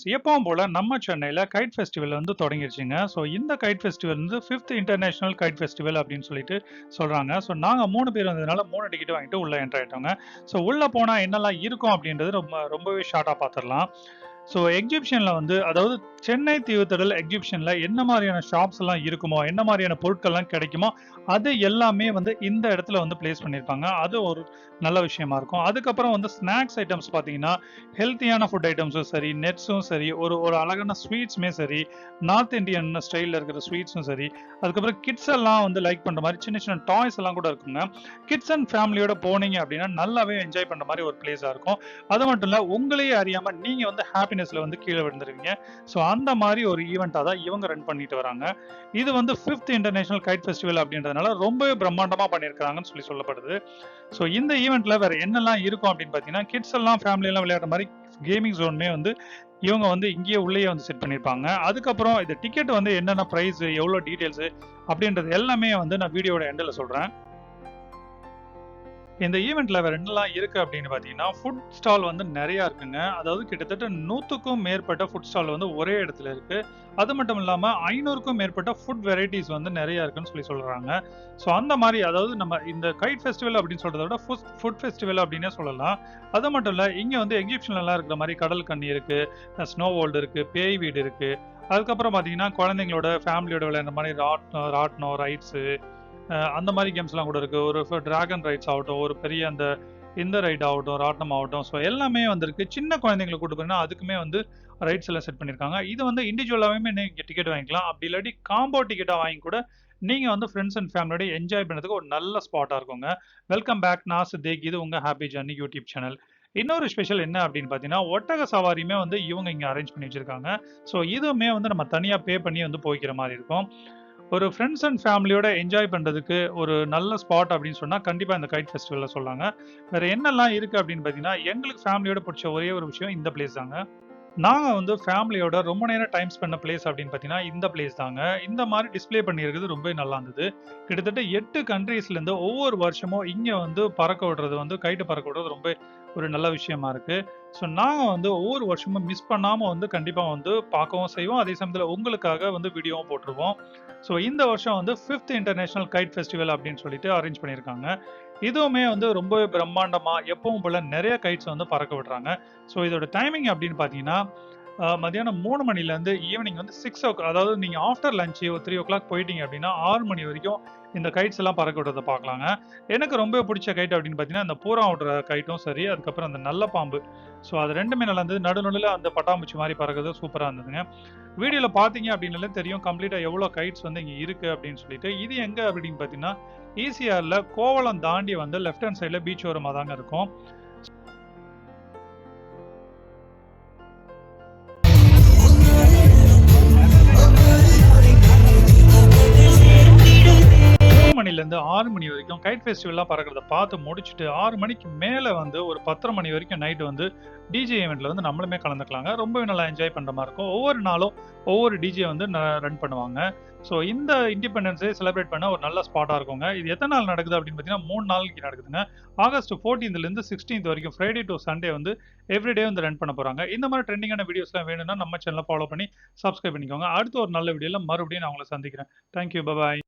Friends, எப்பவும் போல நம்ம சென்னையில கைட் ஃபெஸ்டிவல் வந்து தொடங்கிருச்சுங்க. ஸோ இந்த கைட் ஃபெஸ்டிவல் வந்து 5த் இன்டர்நேஷனல் கைட் ஃபெஸ்டிவல் அப்படின்னு சொல்லிட்டு சொல்றாங்க. ஸோ நாங்க 3 பேர் வந்ததுனால 3 டிக்கெட் வாங்கிட்டு உள்ள என்டர் ஆயிட்டோங்க. ஸோ உள்ள போனா என்னலாம் இருக்கும் அப்படின்றது ரொம்பவே ஷார்ட்டா பார்த்துரலாம். ஸோ எக்ஸிபிஷன்ல வந்து அதாவது சென்னை தீவுத்திடல் எக்ஸிபிஷன்ல என்ன மாதிரியான ஷாப்ஸ் எல்லாம் இருக்குமோ, என்ன மாதிரியான பொருட்கள்லாம் கிடைக்குமோ, அது எல்லாமே வந்து இந்த இடத்துல வந்து பிளேஸ் பண்ணியிருப்பாங்க. அது ஒரு நல்ல விஷயமா இருக்கும். அதுக்கப்புறம் வந்து ஸ்நாக்ஸ் ஐட்டம்ஸ் பார்த்தீங்கன்னா, ஹெல்த்தியான ஃபுட் ஐட்டம்ஸும் சரி, நட்ஸும் சரி, ஒரு ஒரு அழகான ஸ்வீட்ஸுமே சரி, நார்த் இந்தியன் ஸ்டைல்ல இருக்கிற ஸ்வீட்ஸும் சரி, அதுக்கப்புறம் கிட்ஸ் எல்லாம் வந்து லைக் பண்ற மாரி சின்ன சின்ன டாய்ஸ் எல்லாம் கூட இருக்குங்க. கிட்ஸ் அண்ட் ஃபேமிலியோட போனீங்க அப்படின்னா, நல்லாவே என்ஜாய் பண்ற மாரி ஒரு பிளேஸா இருக்கும். அது மட்டும் இல்ல, உங்களையே அறியாம நீங்க வந்து ஹாப்பினஸ்ல வந்து கீழ விழுந்துருவீங்க. ஸோ அந்த மாரி ஒரு ஈவென்ட்டா தான் இவங்க ரன் பண்ணிட்டு வராங்க. இது வந்து 5த் இன்டர்நேஷனல் கைட் ஃபெஸ்டிவல் அப்படின்றதுனால ரொம்பவே பிரம்மாண்டமா பண்ணியிருக்காங்கன்னு சொல்லப்படுது. ஸோ இந்த ஈவென்ட்ல வேற என்னலாம் இருக்கும் அப்படின்னு பார்த்தீங்கன்னா, கிட்ஸ் எல்லாம் ஃபேமிலி எல்லாம் விளையாடுற மாரி கேமிங் ஜோனுமே வந்து இவங்க வந்து இங்கேயே உள்ளேயே வந்து செட் பண்ணியிருப்பாங்க. அதுக்கப்புறம் இந்த டிக்கெட் வந்து என்னென்ன பிரைஸ், எவ்வளோ டீட்டெயில்ஸ் அப்படின்றது எல்லாமே வந்து நான் வீடியோட எண்டுல சொல்றேன். இந்த ஈவென்ட்ல வேற என்னலாம் இருக்கு அப்படின்னு பார்த்தீங்கன்னா, ஃபுட் ஸ்டால் வந்து நெறையா இருக்குங்க. அதாவது கிட்டத்தட்ட 100க்கும் மேற்பட்ட ஃபுட் ஸ்டால் வந்து ஒரே இடத்துல இருக்கு. அது மட்டும் இல்லாம 500க்கும் மேற்பட்ட ஃபுட் வெரைட்டீஸ் வந்து நெறையா இருக்குன்னு சொல்றாங்க. ஸோ அந்த மாரி அதாவது நம்ம இந்த கைட் ஃபெஸ்டிவல் அப்படின்னு சொல்றத விட ஃபுட் ஃபெஸ்டிவல் அப்படின்னே சொல்லலாம். அது மட்டும் இல்ல, இங்க வந்து எக்ஸிபிஷன்லலாம் இருக்கிற மாரி கடல் கன்னி இருக்கு, ஸ்னோ வேர்ல்டு இருக்கு, பேய் வீடு இருக்கு. அதுக்கப்புறம் பார்த்தீங்கன்னா, குழந்தைங்களோட ஃபேமிலியோட விளையாடுற மாரி ராட்னம், ரைட்ஸு அந்த மாரி கேம்ஸ்லாம் கூட இருக்கு. ஒரு டிராகன் ரைட்ஸ் ஆகட்டும், ஒரு பெரிய அந்த இந்த ரைட் ஆகட்டும், ராட்னம் ஆகட்டும். ஸோ எல்லாமே வந்திருக்கு. சின்ன குழந்தைங்கள கூட்டு போனீங்கன்னா, அதுக்குமே வந்து ரைட்ஸ் எல்லாம் செட் பண்ணியிருக்காங்க. இது வந்து இண்டிவிஜுவலாவே நீங்க டிக்கெட் வாங்கிக்கலாம். அப்படி இல்லாட்டி காம்போ டிக்கெட்டா வாங்கி கூட நீங்க வந்து ஃப்ரெண்ட்ஸ் அண்ட் ஃபேமிலியோட என்ஜாய் பண்ணதுக்கு ஒரு நல்ல ஸ்பாட்டா இருக்குங்க. Welcome back. நான் சித்திக். இது உங்க ஹாப்பி ஜர்னி யூடியூப் சேனல். இன்னொரு ஸ்பெஷல் என்ன அப்படின்னு பார்த்தீங்கன்னா, ஒட்டக சவாரியுமே வந்து இவங்க இங்க அரேஞ்ச் பண்ணி வச்சிருக்காங்க. ஸோ இதுவுமே வந்து நம்ம தனியா பே பண்ணி வந்து போய்க்கிற மாரி இருக்கும். ஒரு ஃப்ரெண்ட்ஸ் அண்ட் ஃபேமிலியோட என்ஜாய் பண்றதுக்கு ஒரு நல்ல ஸ்பாட் அப்படின்னு சொன்னா, கண்டிப்பா இந்த கைட் ஃபெஸ்டிவல்ல சொல்லாங்க. வேற என்னலாம் இருக்கு அப்படின்னு பார்த்தீங்கன்னா, எங்களுக்கு ஃபேமிலியோட புடிச்ச ஒரே ஒரு விஷயம் இந்த பிளேஸ் தாங்க. நாங்க வந்து ஃபேமிலியோட ரொம்ப நேரம் டைம் ஸ்பெண்ட் பண்ண பிளேஸ் அப்படின்னு பார்த்தீங்கன்னா, இந்த பிளேஸ் தாங்க. இந்த மாரி டிஸ்ப்ளே பண்ணியிருக்குது ரொம்பவே நல்லா இருந்தது. கிட்டத்தட்ட 8 கண்ட்ரீஸ்லேருந்து ஒவ்வொரு வருஷமும் இங்க வந்து பறக்க விடுறது வந்து கைட்ட பறக்க விடுறது ரொம்ப ஒரு நல்ல விஷயமா இருக்கு. ஸோ நாங்க வந்து ஒவ்வொரு வருஷமும் மிஸ் பண்ணாம வந்து கண்டிப்பா வந்து பார்க்கவும் செய்வோம். அதே சமயத்தில உங்களுக்காக வந்து வீடியோவும் போட்டுருவோம். ஸோ இந்த வருஷம் வந்து 5த் இன்டர்நேஷனல் கைட் ஃபெஸ்டிவல் அப்படின்னு சொல்லிட்டு அரேஞ்ச் பண்ணியிருக்காங்க. இதுவுமே வந்து ரொம்பவே பிரம்மாண்டமா எப்பவும் போல நெறைய கைட்ஸ் வந்து பறக்க விடுறாங்க. ஸோ இதோட டைமிங் அப்படின்னு பார்த்தீங்கன்னா, மதியானம் 3 மணிலேருந்து ஈவினிங் வந்து 6 அதாவது நீங்க ஆஃப்டர் லஞ்ச் ஒரு 3:00 போயிட்டீங்க அப்படின்னா 6 மணி வரைக்கும் இந்த கைட்ஸ் எல்லாம் பறக்க விடுறத பார்க்கலாங்க. எனக்கு ரொம்ப பிடிச்ச கைட் அப்படின்னு பார்த்தீங்கன்னா, இந்த பூரா விடுற கைட்டும் சரி, அதுக்கப்புறம் அந்த நல்ல பாம்பு. ஸோ அது 2மே நல்லா இருந்தது. நடுவுல அந்த பட்டாம்பூச்சி மாரி பறக்குறது சூப்பரா இருந்ததுங்க. வீடியோல பார்த்தீங்க அப்படின்னாலே தெரியும் கம்ப்ளீட்டா எவ்வளோ கைட்ஸ் வந்து இங்க இருக்கு அப்படின்னு சொல்லிட்டு. இது எங்க அப்படின்னு பார்த்தீங்கன்னா, ஈசிஆர்ல கோவளம் தாண்டி வந்து லெஃப்ட் ஹேண்ட் சைடுல பீச் ஓரமா தாங்க இருக்கும். 3 மணிலேருந்து 6 மணி வரைக்கும் கைட் ஃபெஸ்டிவல்லாம் பறக்கிறத பார்த்து முடிச்சுட்டு 6 மணிக்கு மேல வந்து ஒரு 10:30 மணி வரைக்கும் நைட் வந்து டிஜே ஈவென்ட்ல வந்து நம்மளுமே கலந்துக்கலாங்க. ரொம்பவே நல்லா என்ஜாய் பண்ற மாரி இருக்கும். ஒவ்வொரு நாளும் ஒவ்வொரு டிஜே வந்து ரன் பண்ணுவாங்க. ஸோ இந்த இண்டிபெண்டன்ஸ் டே செலிப்ரேட் பண்ண ஒரு நல்ல ஸ்பாட்டா இருக்குங்க. இது எத்தன நாள் நடக்குது அப்படின்னு பார்த்தீங்கன்னா, 3 நாளைக்கு நடக்குதுங்க. ஆகஸ்ட் 14லேருந்து 16 வரைக்கும் ஃப்ரைடே டூ சண்டே வந்து எவ்ரிடே வந்து ரன் பண்ண போறாங்க. இந்த மாரி ட்ரெண்டிங்கான வீடியோஸ்லாம் வேணும்னா நம்ம சேனல ஃபாலோ பண்ணி சப்ஸ்கிரைப் பண்ணிக்கோங்க. அடுத்த ஒரு நல்ல வீடியோல மறுபடியும் நான் உங்கள சந்திக்கிறேன். Thank you. பாய்.